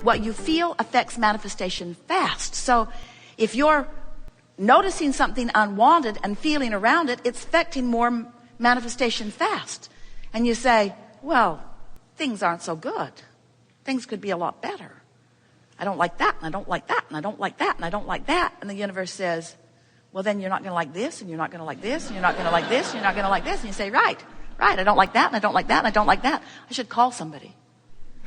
What you feel affects manifestation fast. So if you're noticing something unwanted and feeling around it, it's affecting more manifestation fast. And you say, well, things aren't so good. Things could be a lot better. I don't like that, and I don't like that, and I don't like that, and I don't like that. And the universe says, well, then you're not going to like this, and you're not going to like this, and you're not going to like this, and you're not going to like this. And you say, right, I don't like that, and I don't like that, and I don't like that. I should call somebody.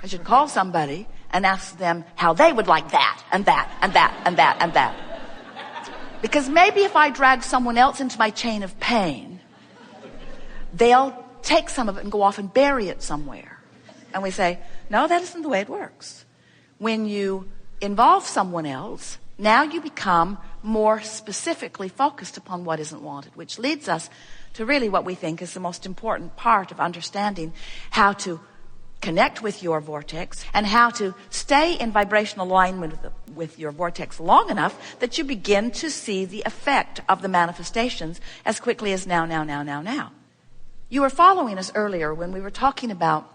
I should call somebody and ask them how they would like that, and that, and that, and that, and that. Because maybe if I drag someone else into my chain of pain, they'll take some of it and go off and bury it somewhere. And we say, no, that isn't the way it works. When you involve someone else, now you become more specifically focused upon what isn't wanted, which leads us to really what we think is the most important part of understanding how to connect with your vortex and how to stay in vibrational alignment with your vortex long enough that you begin to see the effect of the manifestations as quickly as now. You were following us earlier when we were talking about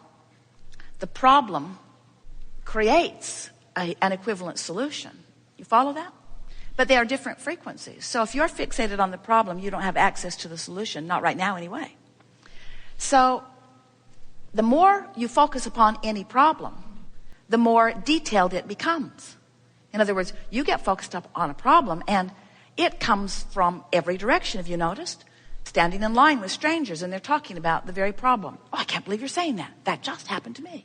the problem creates an equivalent solution. You follow that? But they are different frequencies. So if you're fixated on the problem, you don't have access to the solution, not right now anyway. So the more you focus upon any problem, the more detailed it becomes. In other words, you get focused up on a problem and it comes from every direction. Have you noticed? Standing in line with strangers and they're talking about the very problem. Oh, I can't believe you're saying that. That just happened to me.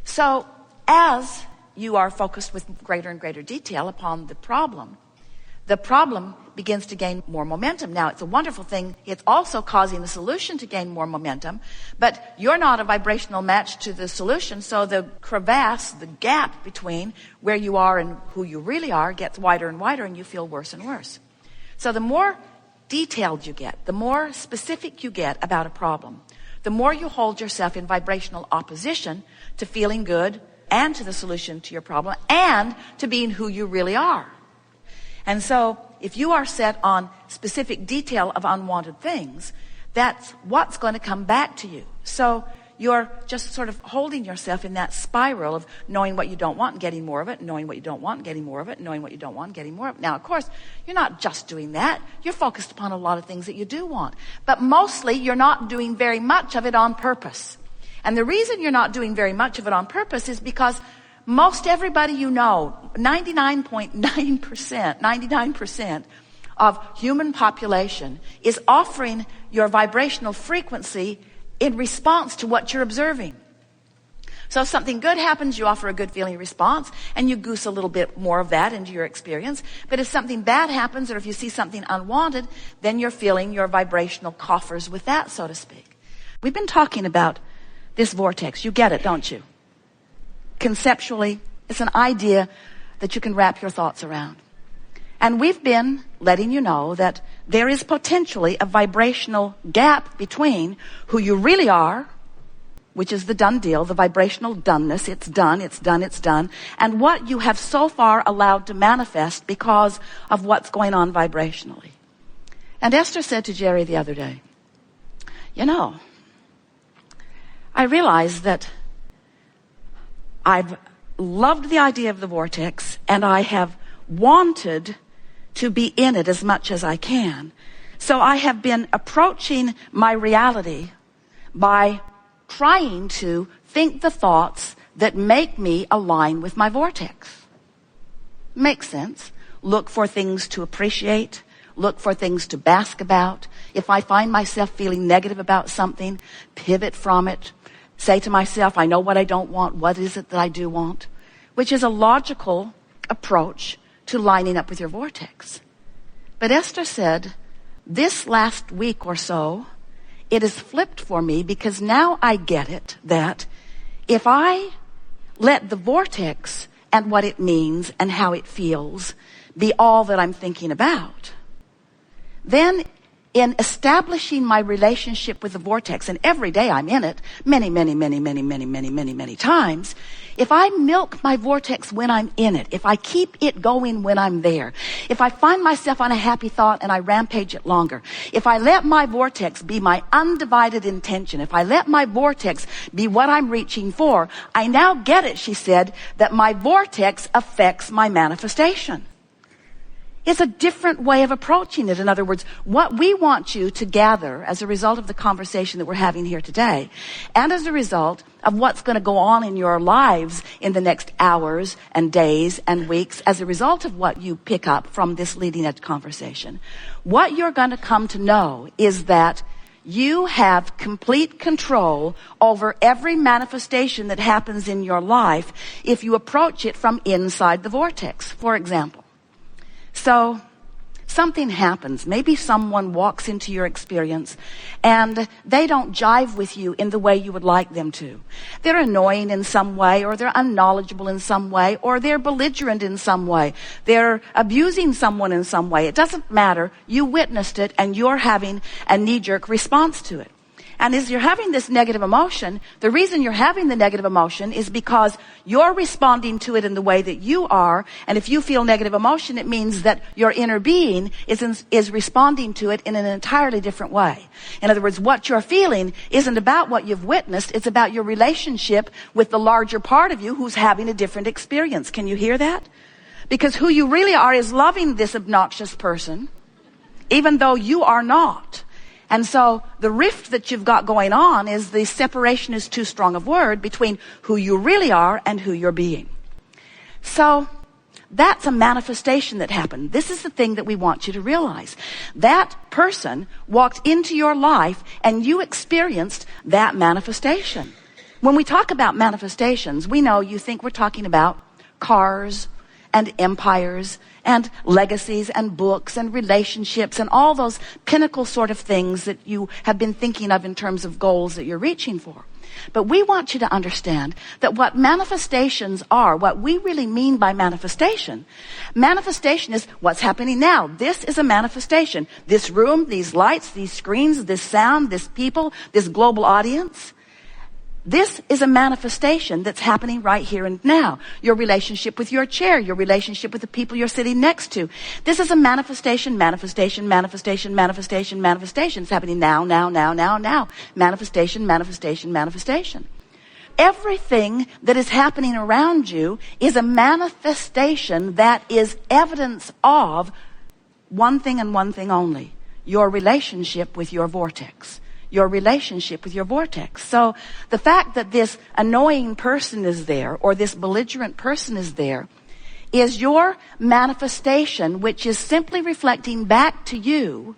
So as you are focused with greater and greater detail upon the problem begins to gain more momentum. Now, it's a wonderful thing. It's also causing the solution to gain more momentum, but you're not a vibrational match to the solution, so the crevasse, the gap between where you are and who you really are gets wider and wider, and you feel worse and worse. So the more detailed you get, the more specific you get about a problem, the more you hold yourself in vibrational opposition to feeling good and to the solution to your problem and to being who you really are. And so if you are set on specific detail of unwanted things, that's what's going to come back to you. So you're just sort of holding yourself in that spiral of knowing what you don't want and getting more of it, knowing what you don't want and getting more of it, knowing what you don't want and getting more of it. Now, of course, you're not just doing that. You're focused upon a lot of things that you do want. But mostly, you're not doing very much of it on purpose. And the reason you're not doing very much of it on purpose is because most everybody you know, 99% of human population is offering your vibrational frequency in response to what you're observing. So if something good happens, you offer a good feeling response, and you goose a little bit more of that into your experience. But if something bad happens, or if you see something unwanted, then you're filling your vibrational coffers with that, so to speak. We've been talking about this vortex. You get it, don't you? Conceptually, it's an idea that you can wrap your thoughts around. And we've been letting you know that there is potentially a vibrational gap between who you really are, which is the done deal, the vibrational doneness, it's done, and what you have so far allowed to manifest because of what's going on vibrationally. And Esther said to Jerry the other day, you know, I realize that I've loved the idea of the vortex, and I have wanted to be in it as much as I can. So I have been approaching my reality by trying to think the thoughts that make me align with my vortex. Makes sense. Look for things to appreciate. Look for things to bask about. If I find myself feeling negative about something, pivot from it. Say to myself, I know what I don't want. What is it that I do want? Which is a logical approach to lining up with your vortex. But Esther said, this last week or so, it has flipped for me because now I get it that if I let the vortex and what it means and how it feels be all that I'm thinking about, then in establishing my relationship with the vortex, and every day I'm in it, many times, if I milk my vortex when I'm in it, if I keep it going when I'm there, if I find myself on a happy thought and I rampage it longer, if I let my vortex be my undivided intention, if I let my vortex be what I'm reaching for, I now get it, she said, that my vortex affects my manifestation. It's a different way of approaching it. In other words, what we want you to gather as a result of the conversation that we're having here today, and as a result of what's going to go on in your lives in the next hours and days and weeks, as a result of what you pick up from this leading edge conversation, what you're going to come to know is that you have complete control over every manifestation that happens in your life if you approach it from inside the vortex. For example, so something happens. Maybe someone walks into your experience and they don't jive with you in the way you would like them to. They're annoying in some way, or they're unknowledgeable in some way, or they're belligerent in some way. They're abusing someone in some way. It doesn't matter. You witnessed it and you're having a knee-jerk response to it. And as you're having this negative emotion, the reason you're having the negative emotion is because you're responding to it in the way that you are. And if you feel negative emotion, it means that your inner being is responding to it in an entirely different way. In other words, what you're feeling isn't about what you've witnessed. It's about your relationship with the larger part of you who's having a different experience. Can you hear that? Because who you really are is loving this obnoxious person, even though you are not. And so the rift that you've got going on is the separation is too strong a word between who you really are and who you're being. So that's a manifestation that happened. This is the thing that we want you to realize. That person walked into your life and you experienced that manifestation. When we talk about manifestations, we know you think we're talking about cars and empires and legacies and books and relationships and all those pinnacle sort of things that you have been thinking of in terms of goals that you're reaching for. But we want you to understand that what manifestations are, what we really mean by manifestation is what's happening now. This is a manifestation. This room, these lights, these screens, this sound, this people, this global audience. This is a manifestation that's happening right here and now. Your relationship with your chair, your relationship with the people you're sitting next to. This is a manifestation. It's happening now. Manifestation. Everything that is happening around you is a manifestation that is evidence of one thing and one thing only: your relationship with your vortex. Your relationship with your vortex. So the fact that this annoying person is there, or this belligerent person is there, is your manifestation, which is simply reflecting back to you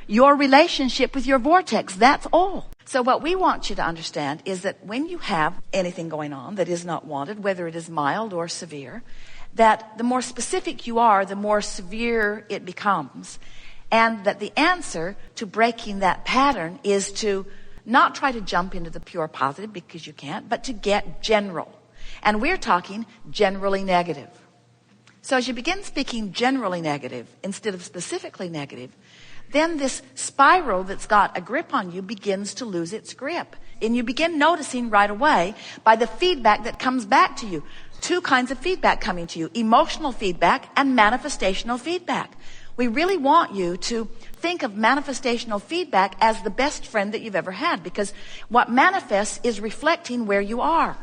your relationship with your vortex. That's all. So what we want you to understand is that when you have anything going on that is not wanted, whether it is mild or severe, that the more specific you are, the more severe it becomes. And that the answer to breaking that pattern is to not try to jump into the pure positive, because you can't, but to get general. And we're talking generally negative. So as you begin speaking generally negative instead of specifically negative, then this spiral that's got a grip on you begins to lose its grip. And you begin noticing right away by the feedback that comes back to you. Two kinds of feedback coming to you: emotional feedback and manifestational feedback. We really want you to think of manifestational feedback as the best friend that you've ever had, because what manifests is reflecting where you are.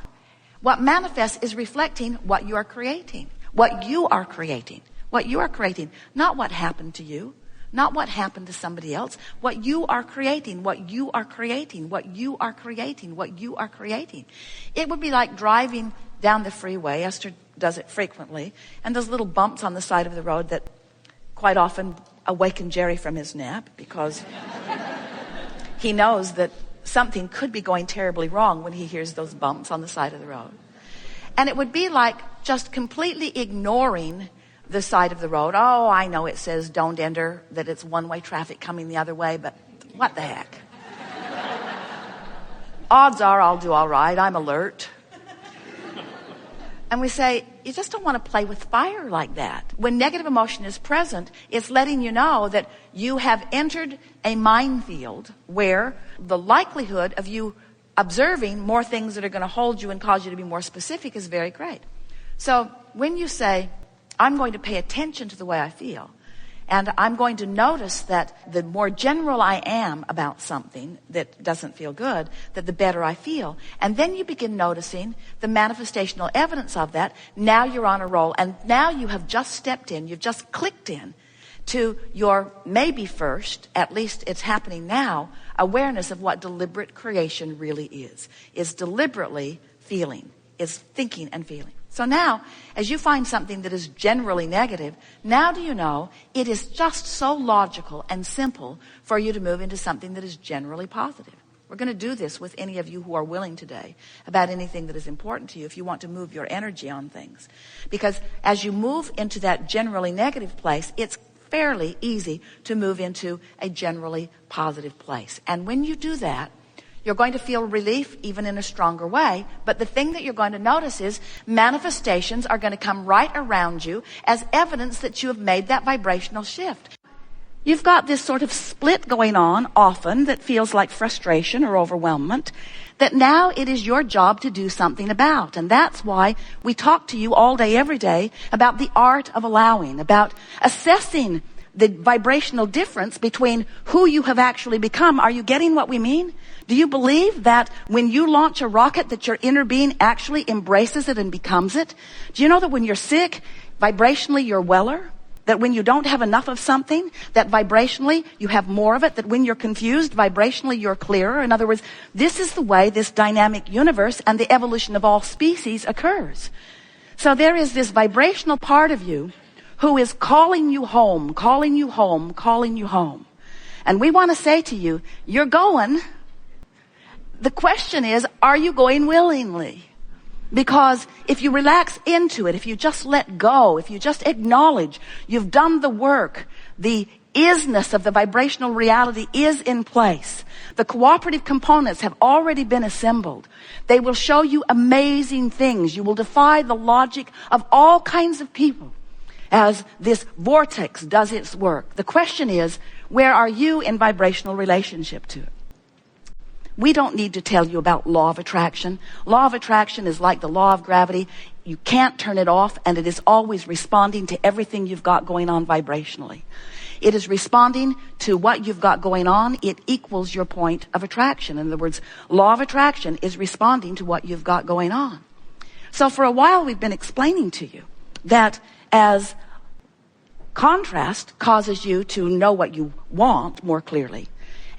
What manifests is reflecting what you are creating. What you are creating. What you are creating. Not what happened to you. Not what happened to somebody else. What you are creating. What you are creating. What you are creating. What you are creating. It would be like driving down the freeway. Esther does it frequently. And those little bumps on the side of the road that quite often awaken Jerry from his nap, because he knows that something could be going terribly wrong when he hears those bumps on the side of the road. And it would be like just completely ignoring the side of the road. Oh, I know it says don't enter, that it's one-way traffic coming the other way, but what the heck? Odds are I'll do all right. I'm alert. And we say, you just don't want to play with fire like that. When negative emotion is present, it's letting you know that you have entered a minefield where the likelihood of you observing more things that are going to hold you and cause you to be more specific is very great. So when you say, I'm going to pay attention to the way I feel, and I'm going to notice that the more general I am about something that doesn't feel good, that the better I feel. And then you begin noticing the manifestational evidence of that. Now you're on a roll, and now you have just stepped in, you've just clicked in to your maybe first, at least it's happening now, awareness of what deliberate creation really is deliberately feeling, is thinking and feeling. So now, as you find something that is generally negative, now do you know it is just so logical and simple for you to move into something that is generally positive. We're going to do this with any of you who are willing today about anything that is important to you if you want to move your energy on things. Because as you move into that generally negative place, it's fairly easy to move into a generally positive place. And when you do that, you're going to feel relief even in a stronger way. But the thing that you're going to notice is manifestations are going to come right around you as evidence that you have made that vibrational shift. You've got this sort of split going on often that feels like frustration or overwhelmment that now it is your job to do something about. And that's why we talk to you all day, every day about the art of allowing, about assessing the vibrational difference between who you have actually become. Are you getting what we mean? Do you believe that when you launch a rocket that your inner being actually embraces it and becomes it? Do you know that when you're sick, vibrationally you're weller? That when you don't have enough of something, that vibrationally you have more of it? That when you're confused, vibrationally you're clearer? In other words, this is the way this dynamic universe and the evolution of all species occurs. So there is this vibrational part of you who is calling you home, calling you home, calling you home. And we want to say to you, you're going. The question is, are you going willingly? Because if you relax into it, if you just let go, if you just acknowledge you've done the work, the isness of the vibrational reality is in place. The cooperative components have already been assembled. They will show you amazing things. You will defy the logic of all kinds of people as this vortex does its work. The question is, where are you in vibrational relationship to it? We don't need to tell you about law of attraction. Law of attraction is like the law of gravity. You can't turn it off, and it is always responding to everything you've got going on vibrationally. It is responding to what you've got going on. It equals your point of attraction. In other words, law of attraction is responding to what you've got going on. So for a while, we've been explaining to you that as contrast causes you to know what you want more clearly,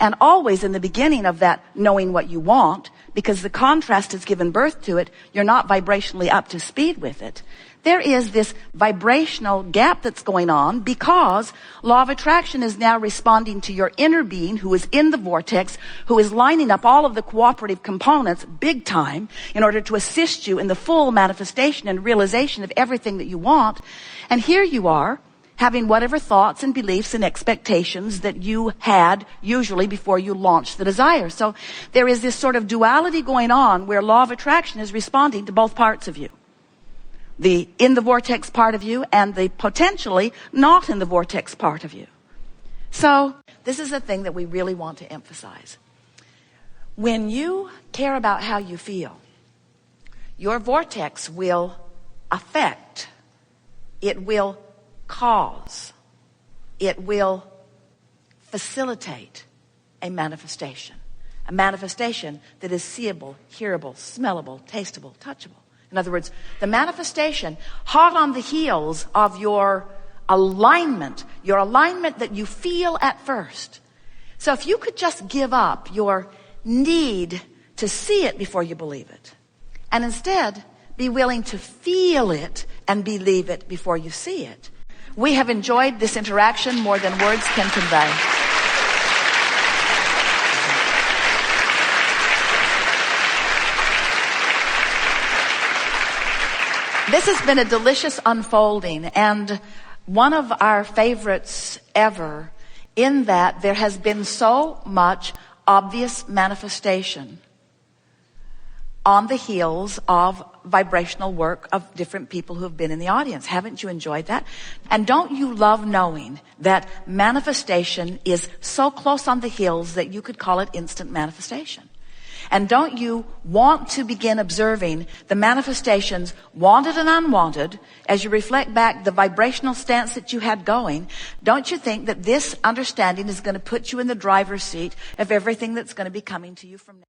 and always in the beginning of that knowing what you want, because the contrast has given birth to it, you're not vibrationally up to speed with it. There is this vibrational gap that's going on because law of attraction is now responding to your inner being who is in the vortex, who is lining up all of the cooperative components big time in order to assist you in the full manifestation and realization of everything that you want. And here you are, having whatever thoughts and beliefs and expectations that you had usually before you launched the desire. So there is this sort of duality going on where law of attraction is responding to both parts of you. The in the vortex part of you and the potentially not in the vortex part of you. So this is the thing that we really want to emphasize. When you care about how you feel, your vortex will affect, it will cause, it will facilitate a manifestation that is seeable, hearable, smellable, tasteable, touchable. In other words, the manifestation hot on the heels of your alignment that you feel at first. So if you could just give up your need to see it before you believe it, and instead be willing to feel it and believe it before you see it, we have enjoyed this interaction more than words can convey. This has been a delicious unfolding and one of our favorites ever, in that there has been so much obvious manifestation on the heels of vibrational work of different people who have been in the audience. Haven't you enjoyed that? And don't you love knowing that manifestation is so close on the heels that you could call it instant manifestation? And don't you want to begin observing the manifestations, wanted and unwanted, as you reflect back the vibrational stance that you had going? Don't you think that this understanding is going to put you in the driver's seat of everything that's going to be coming to you from now?